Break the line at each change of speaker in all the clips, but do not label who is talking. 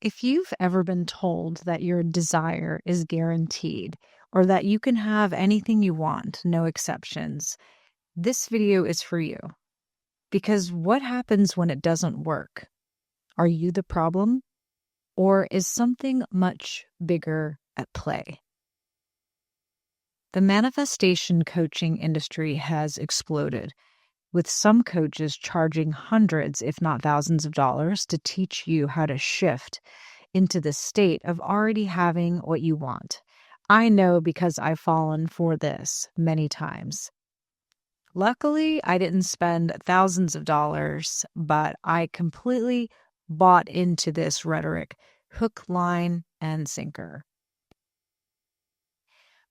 If you've ever been told that your desire is guaranteed or that you can have anything you want, no exceptions, this video is for you. Because what happens when it doesn't work? Are you the problem? Or is something much bigger at play? The manifestation coaching industry has exploded, with some coaches charging hundreds, if not thousands of dollars to teach you how to shift into the state of already having what you want. I know because I've fallen for this many times. Luckily, I didn't spend thousands of dollars, but I completely bought into this rhetoric, hook, line, and sinker.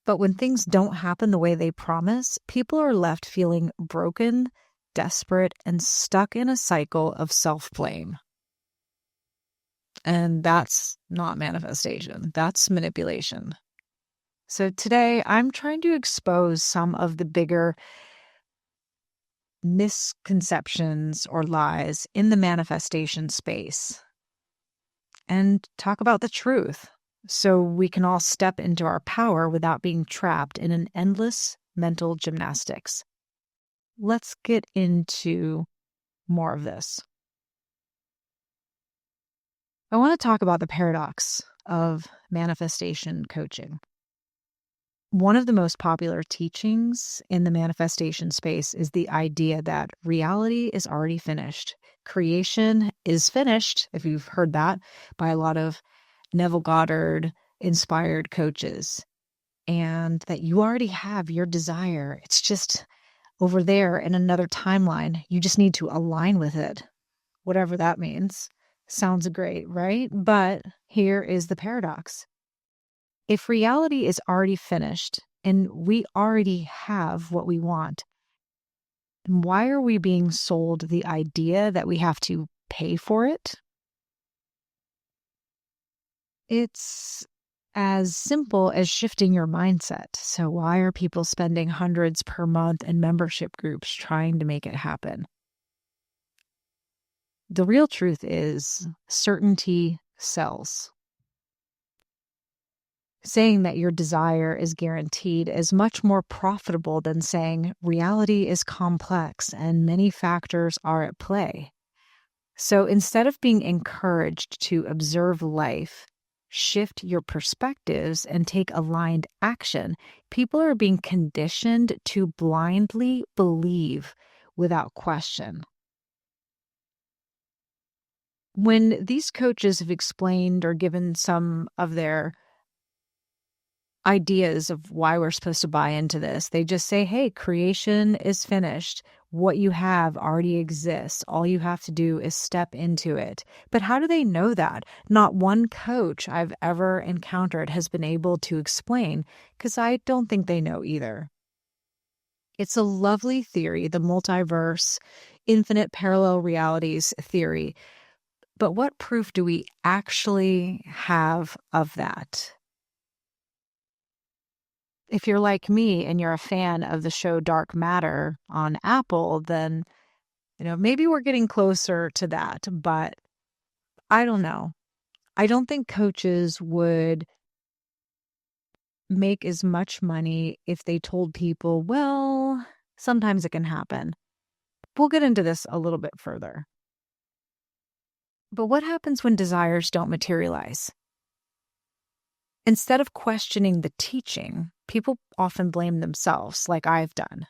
But when things don't happen the way they promise, people are left feeling broken, desperate, and stuck in a cycle of self-blame. And that's not manifestation. That's manipulation. So today I'm trying to expose some of the bigger misconceptions or lies in the manifestation space and talk about the truth so we can all step into our power without being trapped in an endless mental gymnastics. Let's get into more of this. I want to talk about the paradox of manifestation coaching. One of the most popular teachings in the manifestation space is the idea that reality is already finished. Creation is finished, if you've heard that, by a lot of Neville Goddard inspired coaches, and that you already have your desire. It's just over there in another timeline. You just need to align with it, whatever that means. Sounds great, right? But here is the paradox. If reality is already finished and we already have what we want, why are we being sold the idea that we have to pay for it? It's as simple as shifting your mindset. So why are people spending hundreds per month in membership groups trying to make it happen? The real truth is certainty sells. Saying that your desire is guaranteed is much more profitable than saying reality is complex and many factors are at play. So instead of being encouraged to observe life, shift your perspectives, and take aligned action, people are being conditioned to blindly believe without question. When these coaches have explained or given some of their ideas of why we're supposed to buy into this, they just say, hey, creation is finished. What you have already exists. All you have to do is step into it. But how do they know that? Not one coach I've ever encountered has been able to explain, because I don't think they know either. It's a lovely theory, the multiverse, infinite parallel realities theory. But what proof do we actually have of that? If you're like me and you're a fan of the show Dark Matter on Apple, then, maybe we're getting closer to that, but I don't know. I don't think coaches would make as much money if they told people, well, sometimes it can happen. We'll get into this a little bit further. But what happens when desires don't materialize? Instead of questioning the teaching, people often blame themselves, like I've done.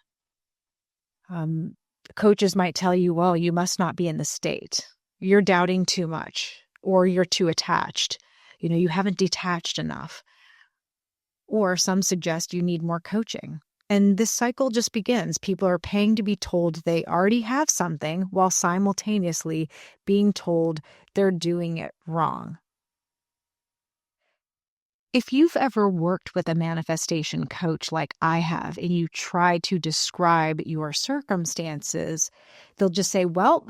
Coaches might tell you, well, you must not be in the state. You're doubting too much, or you're too attached. You haven't detached enough. Or some suggest you need more coaching. And this cycle just begins. People are paying to be told they already have something while simultaneously being told they're doing it wrong. If you've ever worked with a manifestation coach like I have, and you try to describe your circumstances, they'll just say, well,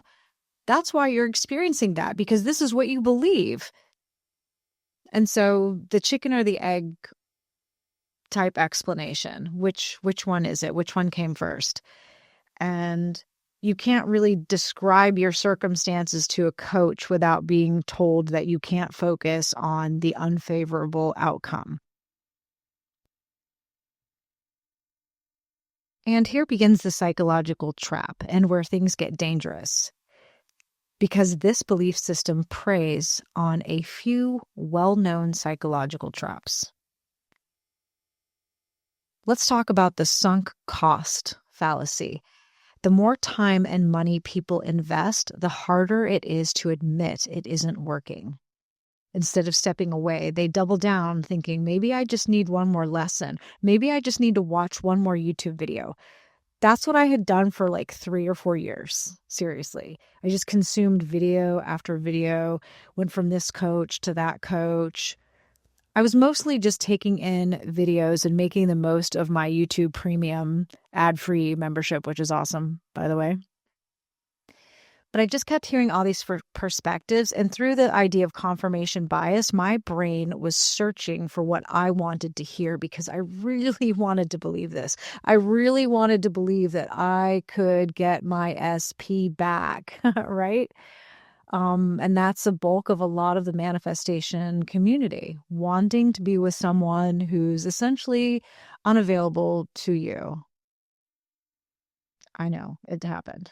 that's why you're experiencing that, because this is what you believe. And so the chicken or the egg type explanation, which one is it? Which one came first? And You can't really describe your circumstances to a coach without being told that you can't focus on the unfavorable outcome. And here begins the psychological trap and where things get dangerous. Because this belief system preys on a few well-known psychological traps. Let's talk about the sunk cost fallacy. The more time and money people invest, the harder it is to admit it isn't working. Instead of stepping away, they double down thinking, maybe I just need one more lesson. Maybe I just need to watch one more YouTube video. That's what I had done for like 3 or 4 years. Seriously. I just consumed video after video, went from this coach to that coach. I was mostly just taking in videos and making the most of my YouTube premium ad-free membership, which is awesome, by the way. But I just kept hearing all these perspectives. And through the idea of confirmation bias, my brain was searching for what I wanted to hear because I really wanted to believe this. I really wanted to believe that I could get my SP back, right? And that's the bulk of a lot of the manifestation community, wanting to be with someone who's essentially unavailable to you. I know, it happened.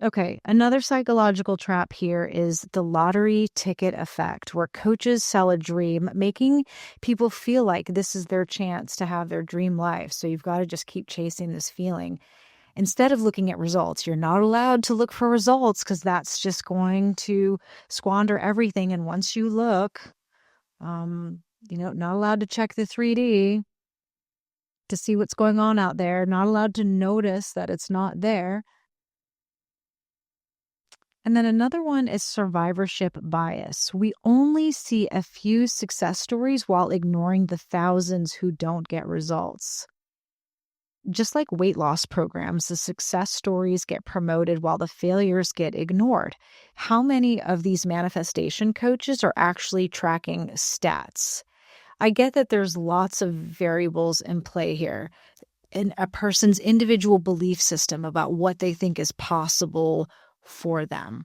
Okay, another psychological trap here is the lottery ticket effect, where coaches sell a dream, making people feel like this is their chance to have their dream life. So you've got to just keep chasing this feeling. Instead of looking at results, you're not allowed to look for results because that's just going to squander everything. And once you look, not allowed to check the 3D to see what's going on out there, not allowed to notice that it's not there. And then another one is survivorship bias. We only see a few success stories while ignoring the thousands who don't get results. Just like weight loss programs, the success stories get promoted while the failures get ignored. How many of these manifestation coaches are actually tracking stats? I get that there's lots of variables in play here, in a person's individual belief system about what they think is possible for them.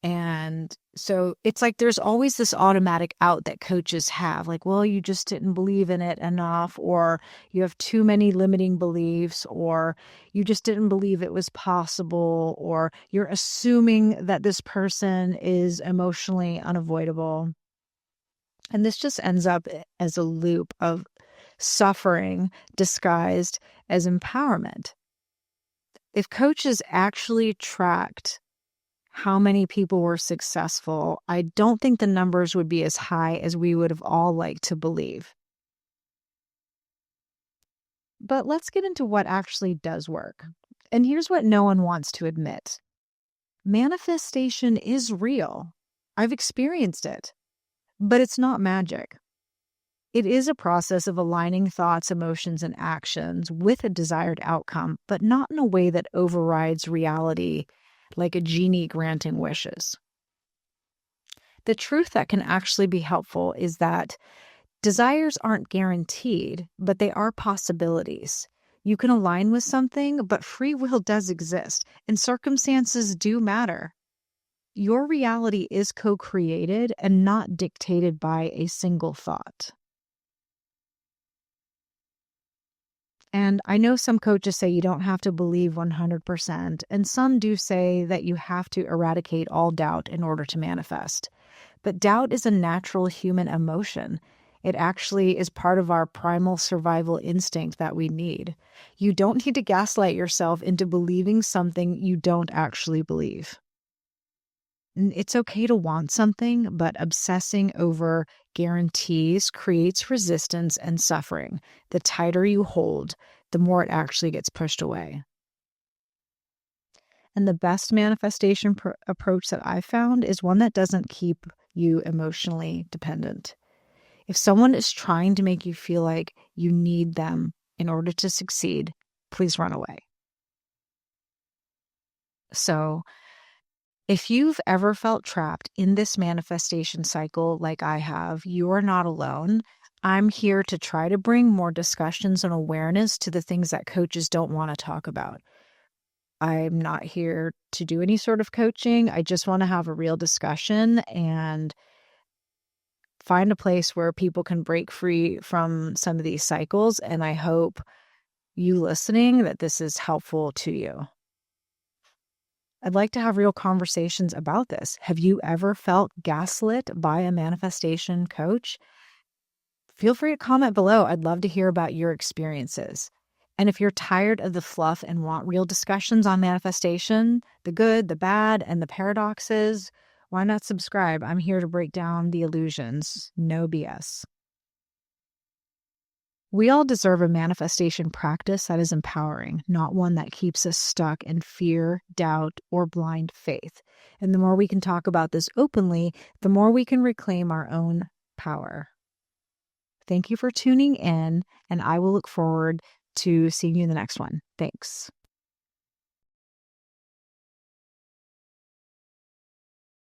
And so it's like there's always this automatic out that coaches have, like, well, you just didn't believe in it enough, or you have too many limiting beliefs, or you just didn't believe it was possible, or you're assuming that this person is emotionally unavoidable. And this just ends up as a loop of suffering disguised as empowerment. If coaches actually tracked how many people were successful, I don't think the numbers would be as high as we would have all liked to believe. But let's get into what actually does work. And here's what no one wants to admit. Manifestation is real. I've experienced it, but it's not magic. It is a process of aligning thoughts, emotions, and actions with a desired outcome, but not in a way that overrides reality like a genie granting wishes. The truth that can actually be helpful is that desires aren't guaranteed, but they are possibilities. You can align with something, but free will does exist, and circumstances do matter. Your reality is co-created and not dictated by a single thought. And I know some coaches say you don't have to believe 100%, and some do say that you have to eradicate all doubt in order to manifest. But doubt is a natural human emotion. It actually is part of our primal survival instinct that we need. You don't need to gaslight yourself into believing something you don't actually believe. And it's okay to want something, but obsessing over guarantees creates resistance and suffering. The tighter you hold, the more it actually gets pushed away. And the best manifestation approach that I've found is one that doesn't keep you emotionally dependent. If someone is trying to make you feel like you need them in order to succeed, please run away. So, if you've ever felt trapped in this manifestation cycle like I have, you are not alone. I'm here to try to bring more discussions and awareness to the things that coaches don't want to talk about. I'm not here to do any sort of coaching. I just want to have a real discussion and find a place where people can break free from some of these cycles. And I hope you listening that this is helpful to you. I'd like to have real conversations about this. Have you ever felt gaslit by a manifestation coach? Feel free to comment below. I'd love to hear about your experiences. And if you're tired of the fluff and want real discussions on manifestation, the good, the bad, and the paradoxes, why not subscribe? I'm here to break down the illusions. No BS. We all deserve a manifestation practice that is empowering, not one that keeps us stuck in fear, doubt, or blind faith. And the more we can talk about this openly, the more we can reclaim our own power. Thank you for tuning in, and I will look forward to seeing you in the next one. Thanks.